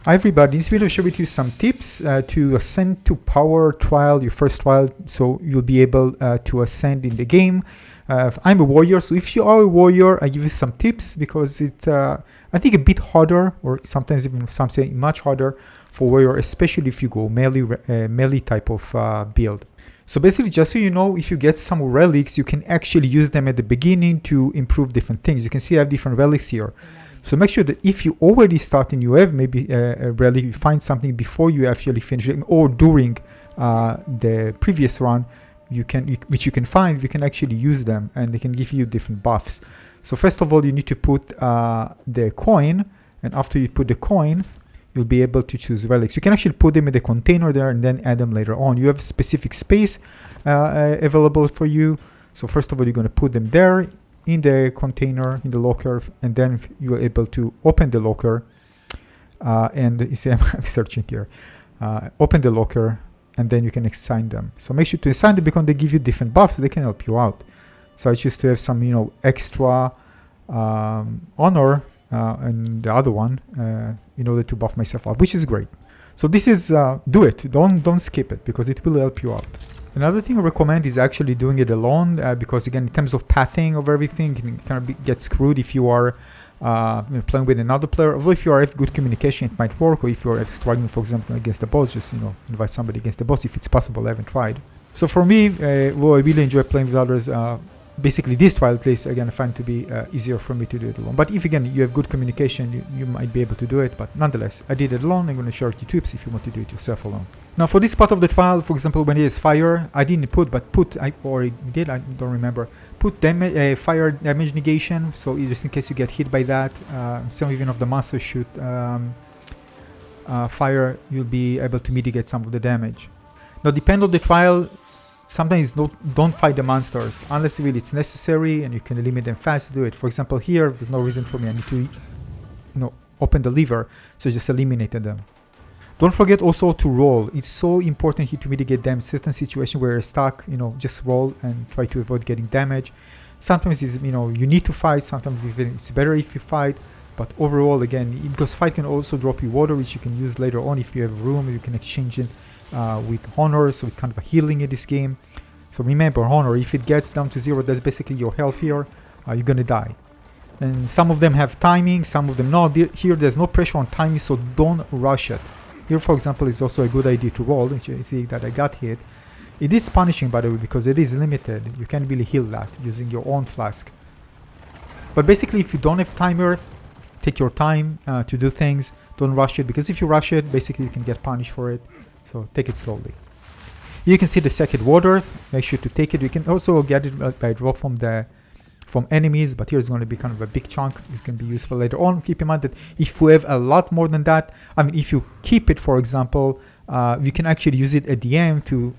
Hi everybody, in this video I'll share with you some tips to ascend to power trial, your first trial, so you'll be able to ascend in the game. I'm a warrior, so if you are a warrior, I give you some tips because it's, I think, a bit harder, or sometimes even some say much harder for warrior, especially if you go melee type of build. So basically, just so you know, if you get some relics, you can actually use them at the beginning to improve different things. You can see I have different relics here. So make sure that if you already start and you have maybe a relic, you find something before you actually finish it, or during the previous run, which you can find, you can actually use them and they can give you different buffs. So first of all, you need to put the coin, and after you put the coin, you'll be able to choose relics. You can actually put them in the container there and then add them later on. You have specific space available for you. So first of all, you're going to put them there in the container, in the locker, and then you are able to open the locker. And you see, I'm searching here. Open the locker, and then you can assign them. So make sure to assign them because they give you different buffs. They can help you out. So I choose to have some, extra honor and the other one in order to buff myself up, which is great. So this is do it. Don't skip it because it will help you out. Another thing I recommend is actually doing it alone because, again, in terms of pathing of everything, you can kind of get screwed if you are playing with another player. Although if you have good communication, it might work. Or if you are struggling, for example, against the boss, just invite somebody against the boss if it's possible. I haven't tried. So for me, I really enjoy playing with others. Basically, this trial case, again, I find it to be easier for me to do it alone. But if, again, you have good communication, you might be able to do it. But nonetheless, I did it alone. I'm going to share you tips if you want to do it yourself alone. Now, for this part of the trial, for example, when it is fire, I didn't put, I don't remember, put fire damage negation. So just in case you get hit by that, some even of the monsters shoot fire, you'll be able to mitigate some of the damage. Now, depending on the trial, sometimes don't fight the monsters unless really it's necessary and you can eliminate them fast to do it. For example, here there's no reason for me. I need to open the lever, so just eliminated them. Don't forget also to roll. It's so important here to mitigate them. Certain situation where you're stuck, just roll and try to avoid getting damage. Sometimes it's, you need to fight. Sometimes it's better if you fight. But overall, again, because fight can also drop you water, which you can use later on if you have room. You can exchange it with honor, so it's kind of a healing in this game. So remember, honor, if it gets down to 0, that's basically your health here. You're gonna die. And some of them have timing, some of them not. Here there's no pressure on timing, so don't rush it. Here, for example, it's also a good idea to roll. You see that I got hit. It is punishing, by the way, because it is limited. You can't really heal that using your own flask. But basically, if you don't have timer, take your time to do things. Don't rush it, because if you rush it, basically you can get punished for it. So take it slowly. You can see the second water. Make sure to take it. You can also get it by draw from enemies, but here it's going to be kind of a big chunk. It can be useful later on. Keep in mind that if you have a lot more than that, if you keep it, for example, you can actually use it at the end to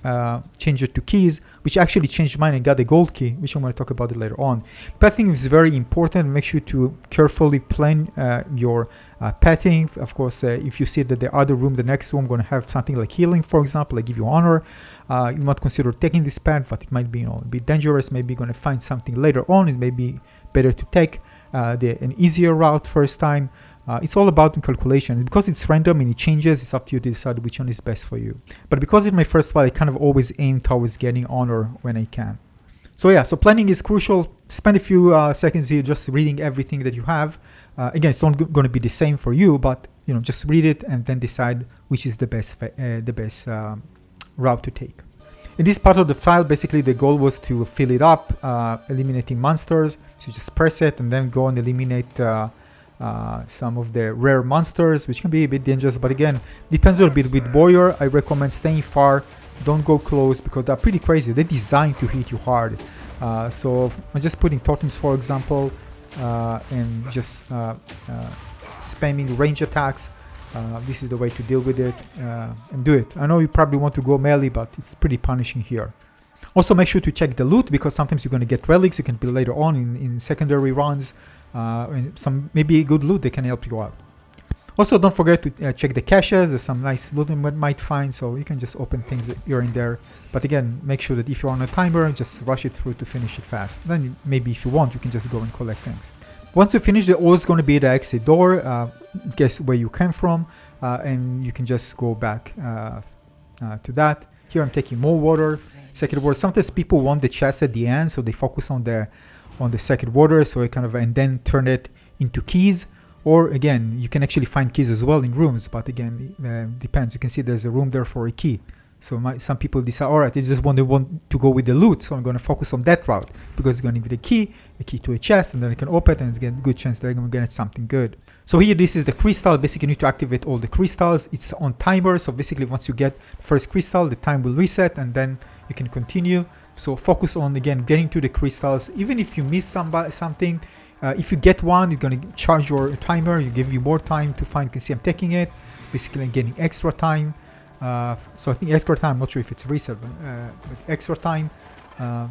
change it to keys, which actually changed mine and got a gold key, which I'm going to talk about it later on. Pathing is very important. Make sure to carefully plan your pathing. Of course, if you see that the other room, the next room, going to have something like healing, for example, like give you honor, you might consider taking this path, but it might be a bit dangerous. Maybe going to find something later on. It may be better to take an easier route first time. It's all about calculation. Because it's random and it changes, it's up to you to decide which one is best for you. But because it's my first fight, I kind of always aim towards getting honor when I can. So yeah, so planning is crucial. Spend a few seconds here just reading everything that you have. Again, it's not going to be the same for you, but just read it and then decide which is the best route to take. In this part of the file, basically the goal was to fill it up, eliminating monsters. So just press it and then go and eliminate some of the rare monsters, which can be a bit dangerous, but again, depends a little bit. With warrior, I recommend staying far. Don't go close because they're pretty crazy. They're designed to hit you hard. So I'm just putting totems, for example, and just spamming range attacks. This is the way to deal with it and do it. I know you probably want to go melee, but it's pretty punishing here. Also, make sure to check the loot because sometimes you're going to get relics. You can build later on in secondary runs. And some maybe good loot that can help you out. Also, don't forget to check the caches. There's some nice loot you might find, so you can just open things here and there. But again, make sure that if you're on a timer, just rush it through to finish it fast. Then maybe if you want, you can just go and collect things. Once you finish, there's always going to be the exit door. Guess where you came from. and you can just go back to that. Here I'm taking more water. Second water. Sometimes people want the chest at the end, so they focus on the second water, so I kind of and then turn it into keys. Or again, you can actually find keys as well in rooms, but again, depends. You can see there's a room there for a key. So some people decide, all right, they just want to go with the loot, so I'm going to focus on that route because it's going to be a key to a chest, and then I can open it, and it's a good chance that I'm going to get something good. So here, this is the crystal. Basically, you need to activate all the crystals. It's on timer, so basically, once you get the first crystal, the time will reset, and then you can continue. So focus on, again, getting to the crystals. Even if you miss something, if you get one, it's going to charge your timer. You give you more time to find. You can see I'm taking it. Basically, I'm getting extra time. So I think extra time, I'm not sure if it's reset, but extra time,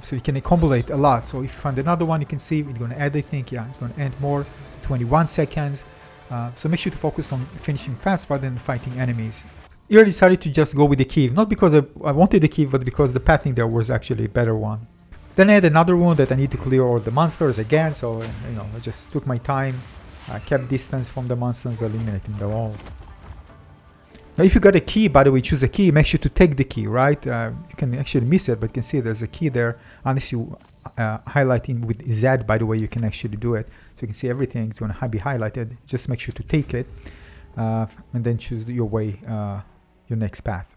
so you can accumulate a lot. So if you find another one, you can see it's going to add, I think, yeah, it's going to add more, 21 seconds. So make sure to focus on finishing fast rather than fighting enemies. Here I decided to just go with the key, not because I wanted the key, but because the pathing there was actually a better one. Then I had another room that I need to clear all the monsters again, so I just took my time, kept distance from the monsters, eliminating them all. Now, if you got a key, by the way, choose a key, make sure to take the key, right? You can actually miss it, but you can see there's a key there. Unless you highlight in with Z, by the way, you can actually do it. So you can see everything is going to be highlighted. Just make sure to take it, and then choose your way, your next path.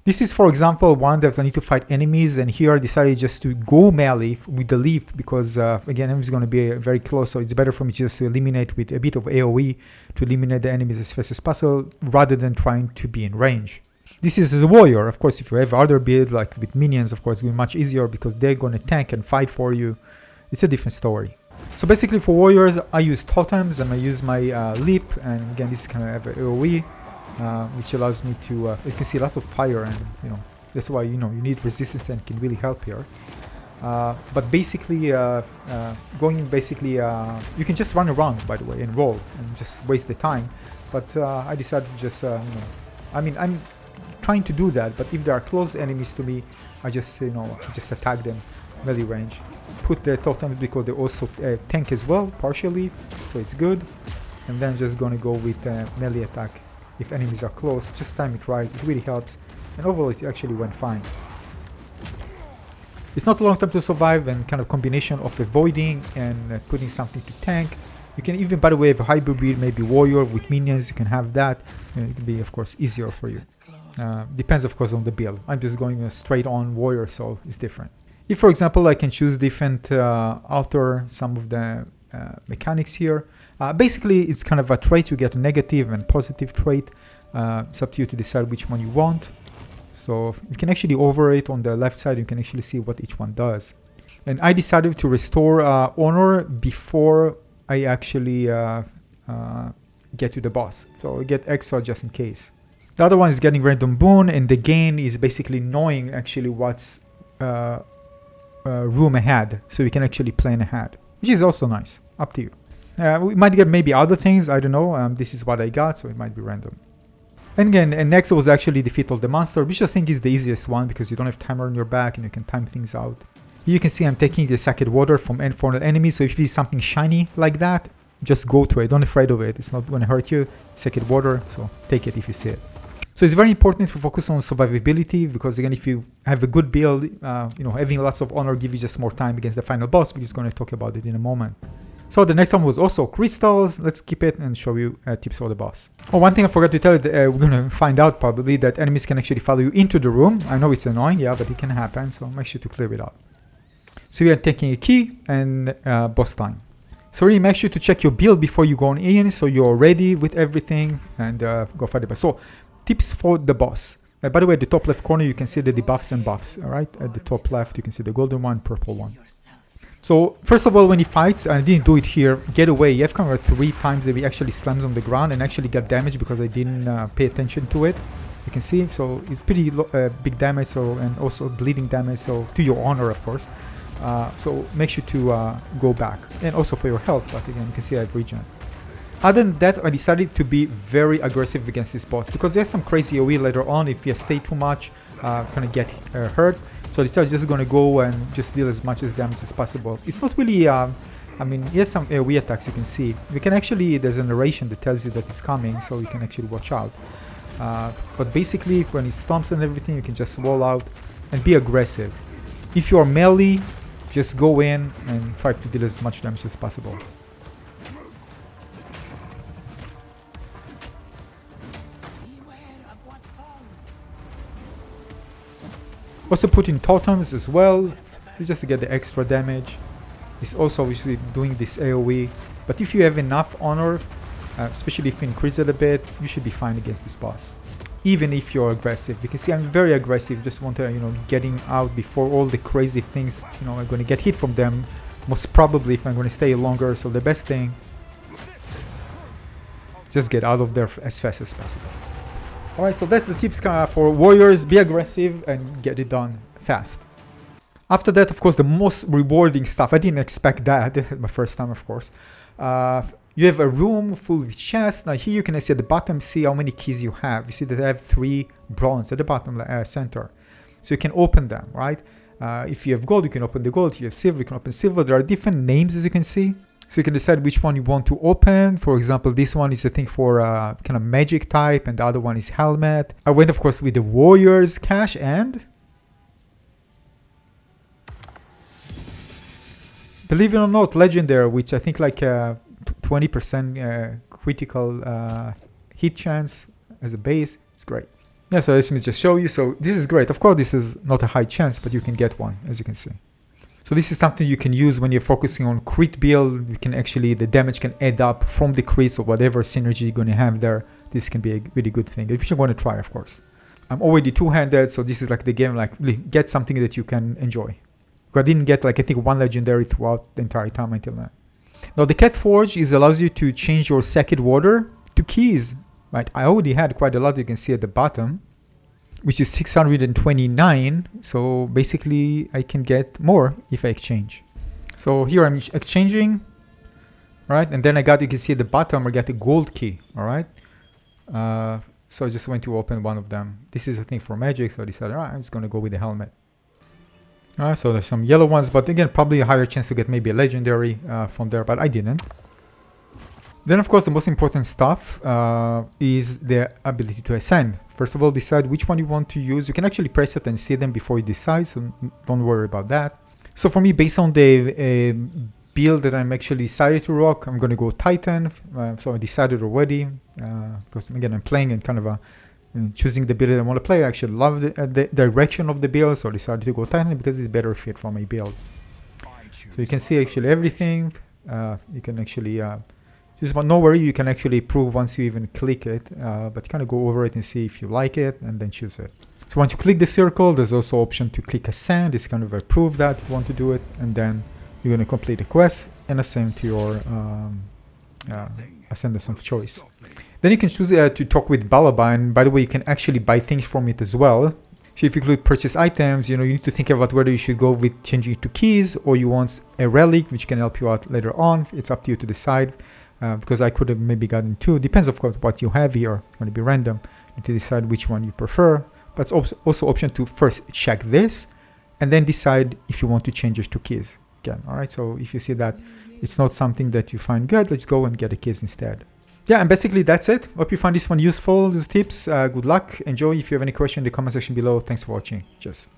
This is, for example, one that I need to fight enemies, and here I decided just to go melee with the leaf because, again, enemies going to be very close, so it's better for me just to eliminate with a bit of AoE to eliminate the enemies as fast as possible rather than trying to be in range. This is as a warrior. Of course, if you have other build, like with minions, of course, it's going to be much easier because they're going to tank and fight for you. It's a different story. So basically for warriors, I use totems and I use my leap, and again, this is kind of AoE. Which allows me to, you can see lots of fire, and that's why you need resistance and can really help here. But basically, you can just run around, by the way, and roll and just waste the time. But I decided to just, I'm trying to do that. But if there are close enemies to me, I just, just attack them melee range. Put the totems because they also tank as well, partially, so it's good. And then just gonna go with melee attack. If enemies are close, just time it right, it really helps, and overall it actually went fine. It's not a long time to survive, and kind of combination of avoiding and putting something to tank. You can even, by the way, have a hybrid build, maybe warrior with minions, you can have that, and it can be, of course, easier for you. Depends, of course, on the build. I'm just going straight on warrior, so it's different. If, for example, I can choose different, alter some of the mechanics here. Basically, it's kind of a trait. You get a negative and positive trait. It's up to you to decide which one you want. So you can actually over it on the left side. You can actually see what each one does. And I decided to restore honor before I actually get to the boss. So I get extra just in case. The other one is getting random boon, and the gain is basically knowing actually what's room ahead. So you can actually plan ahead, which is also nice. Up to you. We might get maybe other things, I don't know. This is what I got, so it might be random. And again, and next was actually defeat all the monster, which I think is the easiest one because you don't have timer on your back and you can time things out. Here you can see I'm taking the second water from infernal enemies, so if you see something shiny like that, just go to it. Don't be afraid of it. It's not going to hurt you. Second water, so take it if you see it. So it's very important to focus on survivability because again, if you have a good build, having lots of honor gives you just more time against the final boss. We're just going to talk about it in a moment. So the next one was also crystals. Let's keep it and show you tips for the boss. Oh, one thing I forgot to tell you, we're going to find out probably that enemies can actually follow you into the room. I know it's annoying, yeah, but it can happen, so make sure to clear it out. So we are taking a key and boss time. So really make sure to check your build before you go in, so you're ready with everything and go fight the boss. So tips for the boss. By the way, at the top left corner, you can see the debuffs and buffs, all right? At the top left, you can see the golden one, purple one. So first of all, when he fights, and I didn't do it here, get away. You have kind of 3 times that he actually slams on the ground and actually got damage because I didn't pay attention to it. You can see, so it's pretty big damage, so and also bleeding damage, so to your honor, of course. So make sure to go back, and also for your health. But again, you can see I have regen. Other than that, I decided to be very aggressive against this boss because there's some crazy AoE later on. If you stay too much, kind of get hurt. So I decided just going to go and just deal as much as damage as possible. It's not really I mean, he has some AoE attacks you can see. You can actually, there's a narration that tells you that it's coming, so you can actually watch out. But basically, when he stomps and everything, you can just wall out and be aggressive. If you are melee, just go in and try to deal as much damage as possible. Also put in totems as well, just to get the extra damage. It's also obviously doing this AoE, but if you have enough honor, especially if you increase it a bit, you should be fine against this boss. Even if you're aggressive, you can see I'm very aggressive, just want to, getting out before all the crazy things, I'm going to get hit from them, most probably if I'm going to stay longer, so the best thing, just get out of there as fast as possible. Alright, so that's the tips for warriors, be aggressive and get it done fast. After that, of course, the most rewarding stuff, I didn't expect that, my first time of course. You have a room full of chests. Now here you can see at the bottom, see how many keys you have. You see that I have 3 bronze at the bottom center. So you can open them, right? If you have gold, you can open the gold. If you have silver, you can open silver. There are different names as you can see. So you can decide which one you want to open. For example, this one is I think for kind of magic type and the other one is helmet. I went of course with the warriors cache and believe it or not, legendary, which I think like 20% critical hit chance as a base. It's great. Yeah, so let me just show you. So this is great. Of course, this is not a high chance, but you can get one, as you can see. So this is something you can use when you're focusing on crit build. You can actually, the damage can add up from the crits or whatever synergy you're going to have there. This can be a really good thing if you want to try, of course. I'm already two-handed, so this is like the game, like really get something that you can enjoy. I didn't get like I think 1 legendary throughout the entire time until now. Now the Cat Forge allows you to change your second water to keys. Right, I already had quite a lot. You can see at the bottom, which is 629. So basically, I can get more if I exchange. So here I'm exchanging, right? And then I got, you can see at the bottom, I got a gold key. All right. So I just went to open one of them. This is I think for magic. So I decided, all right, I'm just going to go with the helmet. Alright, so there's some yellow ones, but again, probably a higher chance to get maybe a legendary from there, but I didn't. Then, of course, the most important stuff is the ability to ascend. First of all, decide which one you want to use. You can actually press it and see them before you decide, so don't worry about that. So for me, based on the build that I'm actually decided to rock, I'm going to go Titan. So I decided already, because again, I'm playing in kind of a choosing the build that I want to play. I actually love the direction of the build, so I decided to go Titan because it's better fit for my build. So you can see actually everything. You can actually just no worry, you can actually prove once you even click it, but kind of go over it and see if you like it and then choose it. So once you click the circle, there's also option to click Ascend. It's kind of a prove that you want to do it, and then you're going to complete the quest and ascend to your Ascendancy of choice. Then you can choose to talk with Balaba, and by the way, you can actually buy things from it as well. So if you click purchase items, you need to think about whether you should go with changing it to keys or you want a relic, which can help you out later on. It's up to you to decide, because I could have maybe gotten 2. Depends, of course, what you have here. It's going to be random. You need to decide which one you prefer. But it's also option to first check this and then decide if you want to change it to keys again. All right. So if you see that it's not something that you find good, let's go and get a keys instead. Yeah, and basically that's it. Hope you find this one useful, these tips. Good luck, enjoy. If you have any question in the comment section below, thanks for watching. Cheers.